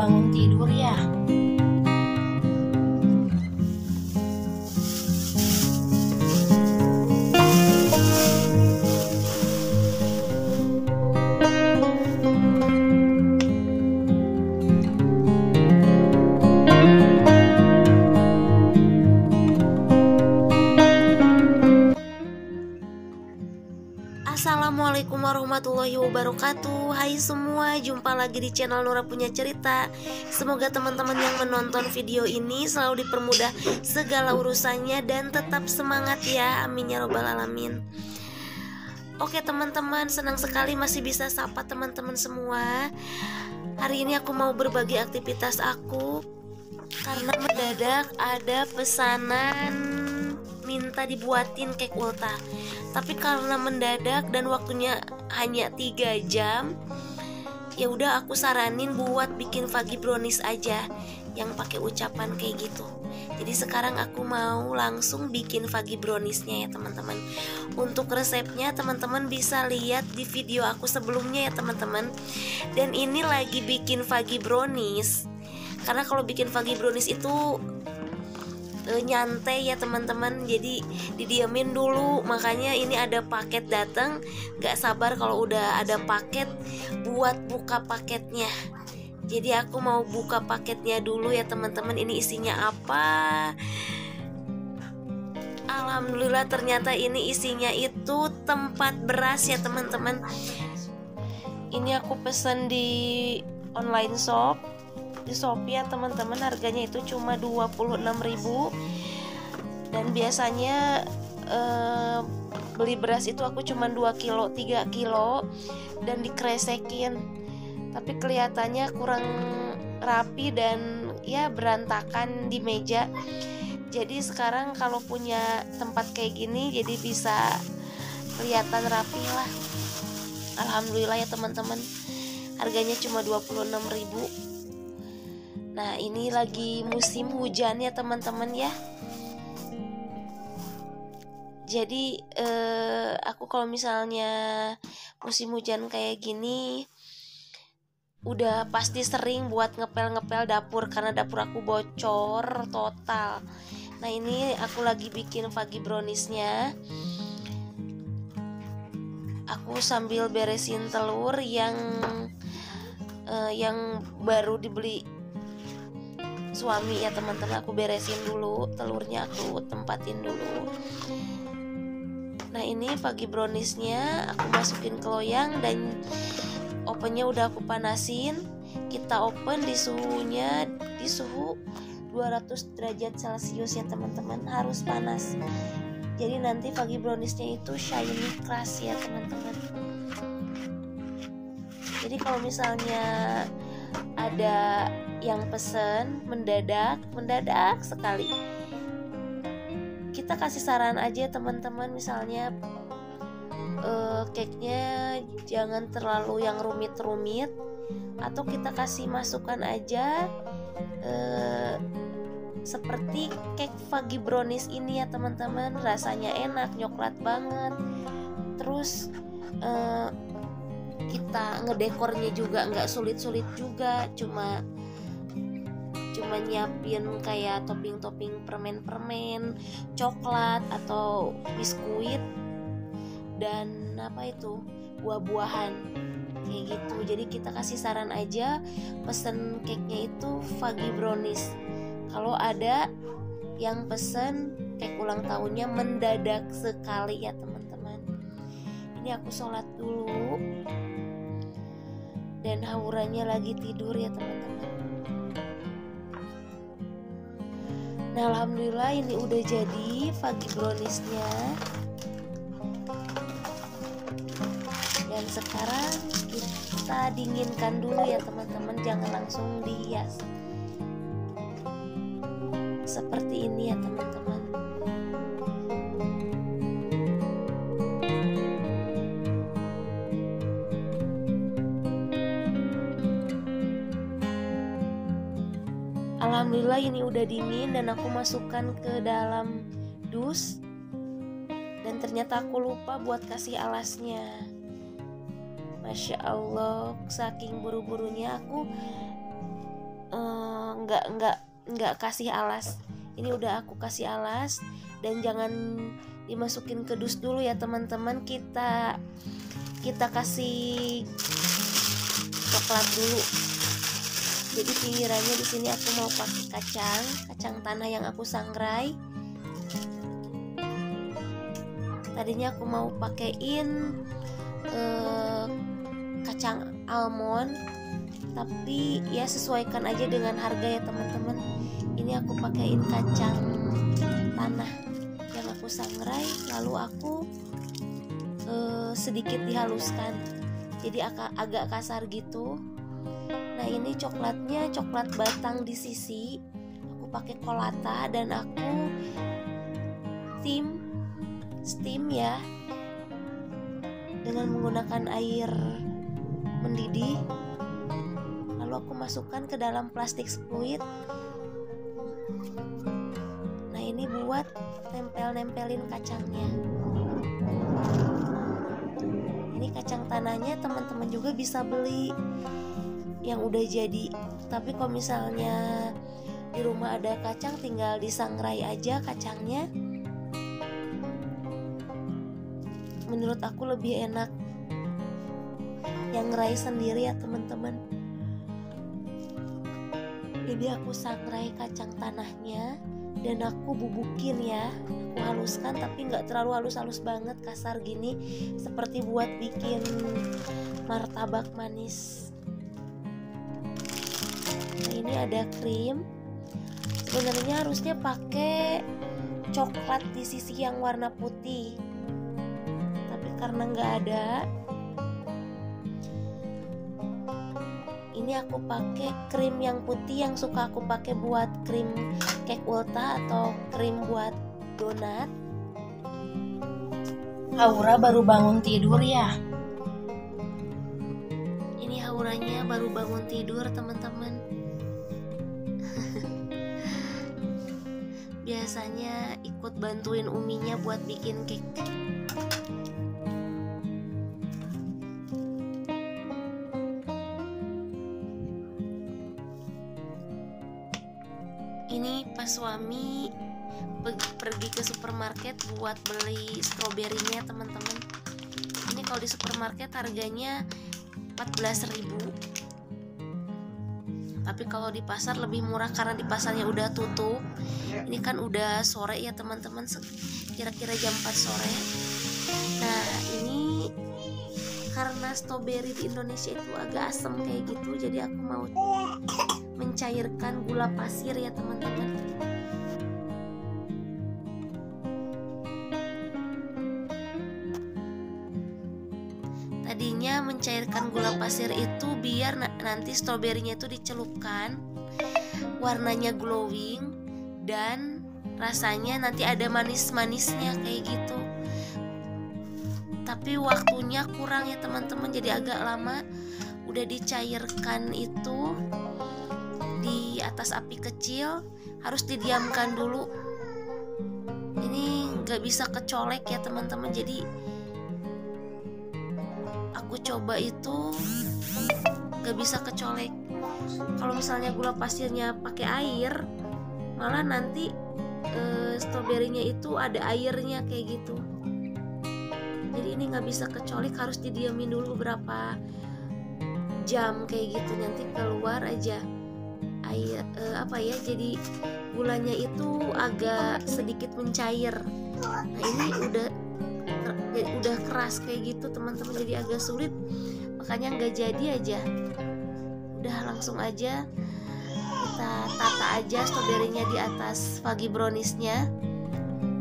bangun tidur ya? Assalamualaikum warahmatullahi wabarakatuh. Hai semua, jumpa lagi di channel Nura Punya Cerita. Semoga teman-teman yang menonton video ini selalu dipermudah segala urusannya dan tetap semangat ya, amin ya robbal alamin. Oke teman-teman, senang sekali masih bisa sapa teman-teman semua. Hari ini aku mau berbagi aktivitas aku karena mendadak ada pesanan minta dibuatin cake ultah. Tapi karena mendadak dan waktunya hanya 3 jam, ya udah aku saranin buat bikin Vagi brownies aja yang pakai ucapan kayak gitu. Jadi sekarang aku mau langsung bikin Vagi browniesnya ya teman-teman. Untuk resepnya teman-teman bisa lihat di video aku sebelumnya ya teman-teman. Dan ini lagi bikin Vagi brownies karena kalau bikin Vagi brownies itu nyantai ya teman-teman, jadi didiamin dulu. Makanya ini ada paket datang, gak sabar kalau udah ada paket buat buka paketnya. Jadi aku mau buka paketnya dulu ya teman-teman. Ini isinya apa? Alhamdulillah ternyata ini isinya itu tempat beras ya teman-teman. Ini aku pesen di online shop di Shopee ya teman-teman, harganya itu cuma 26.000. Dan biasanya beli beras itu aku cuma 2 kilo 3 kilo dan dikresekin, tapi kelihatannya kurang rapi dan ya berantakan di meja. Jadi sekarang kalau punya tempat kayak gini jadi bisa kelihatan rapi lah. Alhamdulillah ya teman-teman, harganya cuma 26.000. Nah ini lagi musim hujan ya teman-teman ya. Jadi aku kalau misalnya musim hujan kayak gini udah pasti sering buat ngepel-ngepel dapur karena dapur aku bocor total. Nah ini aku lagi bikin Vagi browniesnya. Aku sambil beresin telur yang baru dibeli suami ya teman-teman. Aku beresin dulu telurnya, aku tempatin dulu. Nah ini Vagi browniesnya aku masukin ke loyang dan ovennya udah aku panasin. Kita open di suhu 200 derajat celcius ya teman-teman, harus panas. Jadi nanti Vagi browniesnya itu shiny keras ya teman-teman. Jadi kalau misalnya ada yang pesen mendadak sekali, kita kasih saran aja teman-teman. Misalnya cake-nya jangan terlalu yang rumit-rumit, atau kita kasih masukan aja seperti cake Vagi brownies ini ya teman-teman. Rasanya enak, coklat banget. Terus kita ngedekornya juga nggak sulit-sulit juga, cuma nyiapin kayak topping-topping permen-permen, coklat atau biskuit dan buah-buahan kayak gitu. Jadi kita kasih saran aja, pesen cake-nya itu Vagi brownies. Kalau ada yang pesen cake ulang tahunnya mendadak sekali ya teman-teman. Ini aku sholat dulu dan haurannya lagi tidur ya teman-teman. Nah alhamdulillah ini udah jadi Vagi browniesnya. Dan sekarang kita dinginkan dulu ya teman-teman, jangan langsung dihias. Seperti ini ya teman-teman. Alhamdulillah ini udah dingin dan aku masukkan ke dalam dus. Dan ternyata aku lupa buat kasih alasnya. Masya Allah, saking buru-burunya aku nggak kasih alas. Ini udah aku kasih alas, dan jangan dimasukin ke dus dulu ya teman-teman. Kita kasih coklat dulu. Jadi pinggirannya di sini aku mau pakai kacang tanah yang aku sangrai. Tadinya aku mau pakein kacang almond, tapi ya sesuaikan aja dengan harga ya teman-teman. Ini aku pakein kacang tanah yang aku sangrai, lalu aku sedikit dihaluskan, jadi agak kasar gitu. Nah ini coklatnya coklat batang di sisi, aku pakai kolata dan aku steam ya, dengan menggunakan air mendidih. Lalu aku masukkan ke dalam plastik fluid. Nah ini buat nempelin kacangnya. Ini kacang tanahnya teman-teman juga bisa beli yang udah jadi. Tapi kalau misalnya di rumah ada kacang, tinggal disangrai aja kacangnya. Menurut aku lebih enak yang ngerai sendiri ya teman-teman. Jadi aku sangrai kacang tanahnya dan aku bubukin ya, aku haluskan tapi nggak terlalu halus-halus banget, kasar gini, seperti buat bikin martabak manis. Nah ini ada krim. Sebenarnya harusnya pakai coklat di sisi yang warna putih, tapi karena nggak ada, ini aku pakai krim yang putih yang suka aku pakai buat krim cake ulta atau krim buat donat. Aura baru bangun tidur ya? Ini auranya baru bangun tidur teman-teman. Biasanya ikut bantuin uminya buat bikin cake. Ini pas suami pergi ke supermarket buat beli stroberinya teman-teman. Ini kalau di supermarket harganya 14.000, tapi kalau di pasar lebih murah karena di pasarnya udah tutup. Ini kan udah sore ya teman-teman, kira-kira jam 4 sore. Nah ini karena stroberi di Indonesia itu agak asam kayak gitu, jadi aku mau mencairkan gula pasir ya teman-teman. Tadinya mencairkan gula pasir itu biar nanti stroberinya itu dicelupkan, warnanya glowing dan rasanya nanti ada manis-manisnya kayak gitu. Tapi waktunya kurang ya teman-teman, jadi agak lama. Udah dicairkan itu di atas api kecil, harus didiamkan dulu. Ini nggak bisa kecolek ya teman-teman, jadi aku coba itu nggak bisa kecolek. Kalau misalnya gula pasirnya pakai air, malah nanti stroberinya itu ada airnya kayak gitu. Jadi ini nggak bisa kecolek, harus didiamin dulu beberapa jam kayak gitu, nanti keluar aja air jadi gulanya itu agak sedikit mencair. Nah ini udah keras kayak gitu teman-teman, jadi agak sulit, makanya nggak jadi aja. Udah langsung aja kita tata aja stroberinya di atas fudgy browniesnya.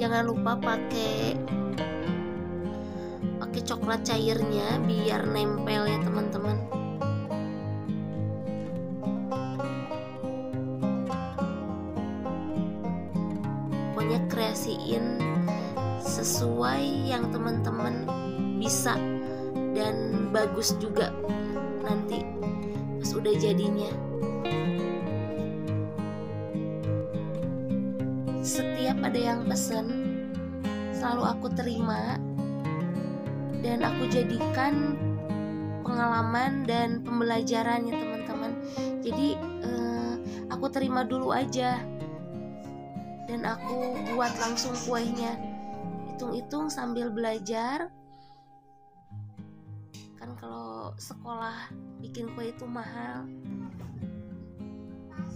Jangan lupa pakai coklat cairnya biar nempel ya teman-teman. Pokoknya kreasiin sesuai yang teman-teman bisa dan bagus juga nanti pas udah jadinya. Setiap ada yang pesen selalu aku terima dan aku jadikan pengalaman dan pembelajaran ya teman-teman. Jadi aku terima dulu aja dan aku buat langsung kuenya. Hitung-hitung sambil belajar, kan kalau sekolah bikin kue itu mahal,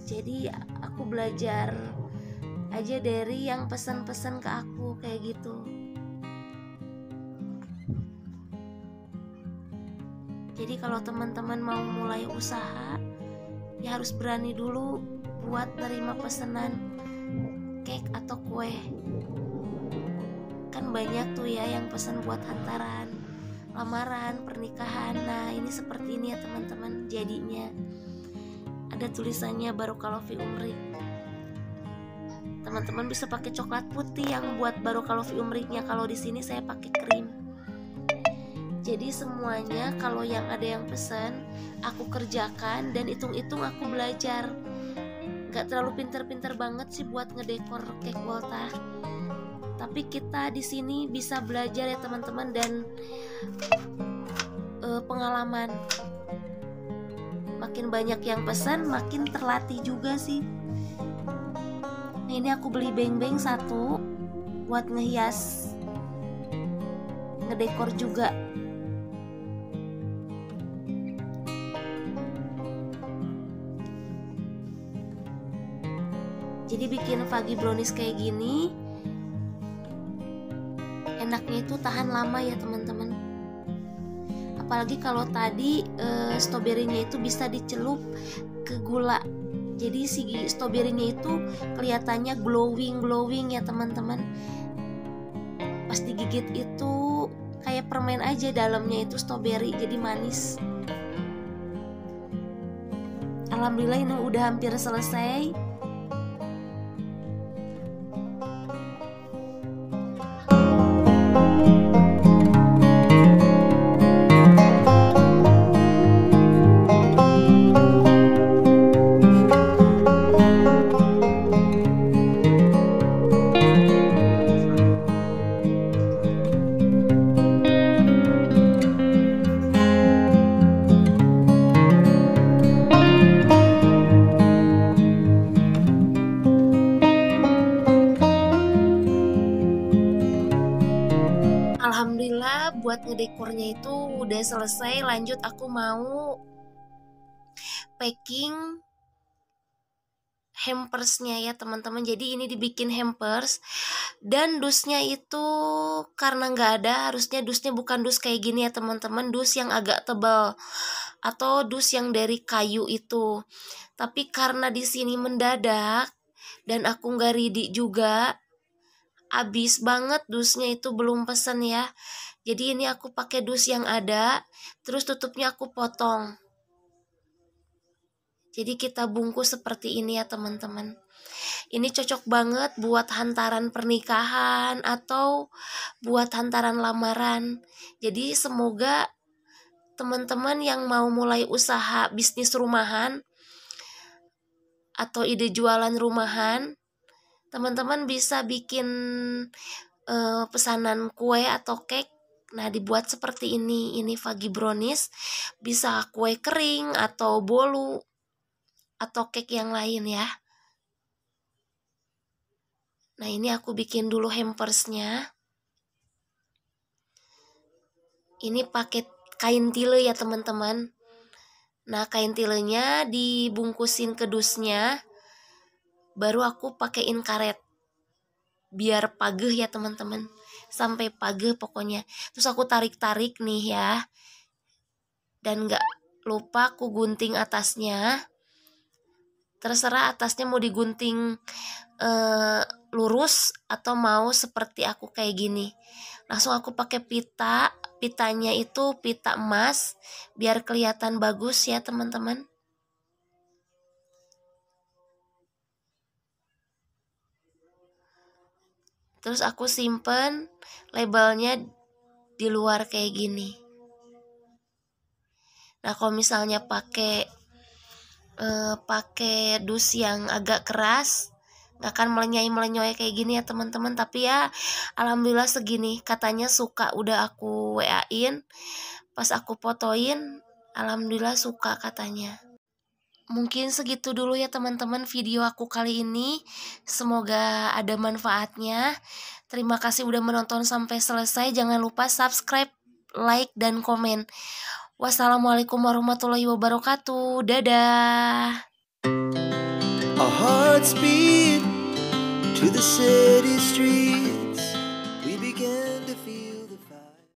jadi aku belajar aja dari yang pesan-pesan ke aku kayak gitu. Jadi kalau teman-teman mau mulai usaha, ya harus berani dulu buat nerima pesanan cake atau kue. Kan banyak tuh ya yang pesan buat hantaran, lamaran, pernikahan. Nah ini seperti ini ya teman-teman jadinya. Ada tulisannya Barokah Fi Umrik. Teman-teman bisa pakai coklat putih yang buat Barokah Fi Umriknya. Kalau di sini saya pakai krim. Jadi semuanya kalau yang ada yang pesan aku kerjakan dan hitung-hitung aku belajar. Gak terlalu pinter-pinter banget sih buat ngedekor cake Volta. Tapi kita di sini bisa belajar ya teman-teman dan pengalaman. Makin banyak yang pesan makin terlatih juga sih. Nah ini aku beli beng-beng satu buat ngehias, ngedekor juga. Jadi bikin Vagi brownies kayak gini enaknya itu tahan lama ya teman-teman. Apalagi kalau tadi stroberinya itu bisa dicelup ke gula. Jadi si stroberinya itu kelihatannya glowing ya teman-teman. Pas digigit itu kayak permen aja, dalamnya itu stroberi, jadi manis. Alhamdulillah ini udah hampir selesai. Alhamdulillah buat ngedekornya itu udah selesai. Lanjut aku mau packing hampersnya ya teman-teman. Jadi ini dibikin hampers dan dusnya itu karena nggak ada, harusnya dusnya bukan dus kayak gini ya teman-teman, dus yang agak tebal atau dus yang dari kayu itu. Tapi karena di sini mendadak dan aku nggak ready juga, abis banget dusnya itu, belum pesen ya. Jadi ini aku pakai dus yang ada, terus tutupnya aku potong. Jadi kita bungkus seperti ini ya teman-teman. Ini cocok banget buat hantaran pernikahan atau buat hantaran lamaran. Jadi semoga teman-teman yang mau mulai usaha bisnis rumahan atau ide jualan rumahan, teman-teman bisa bikin pesanan kue atau cake. Nah dibuat seperti ini Vagi brownies, bisa kue kering atau bolu atau cake yang lain ya. Nah ini aku bikin dulu hampersnya. Ini pakai kain tile ya teman-teman. Nah kain tilenya dibungkusin ke dusnya, baru aku pakein karet biar pageh ya teman-teman, sampai pageh pokoknya. Terus aku tarik-tarik nih ya, dan gak lupa aku gunting atasnya. Terserah atasnya mau digunting lurus atau mau seperti aku kayak gini. Langsung aku pakai pitanya itu pita emas biar kelihatan bagus ya teman-teman. Terus aku simpen labelnya di luar kayak gini. Nah kalau misalnya pakai dus yang agak keras, nggak akan melenyai kayak gini ya teman-teman. Tapi ya alhamdulillah segini, katanya suka, udah aku WA-in, pas aku fotoin alhamdulillah suka katanya. Mungkin segitu dulu ya teman-teman video aku kali ini. Semoga ada manfaatnya. Terima kasih udah menonton sampai selesai. Jangan lupa subscribe, like, dan komen. Wassalamualaikum warahmatullahi wabarakatuh. Dadah. Our hearts beat to the city streets.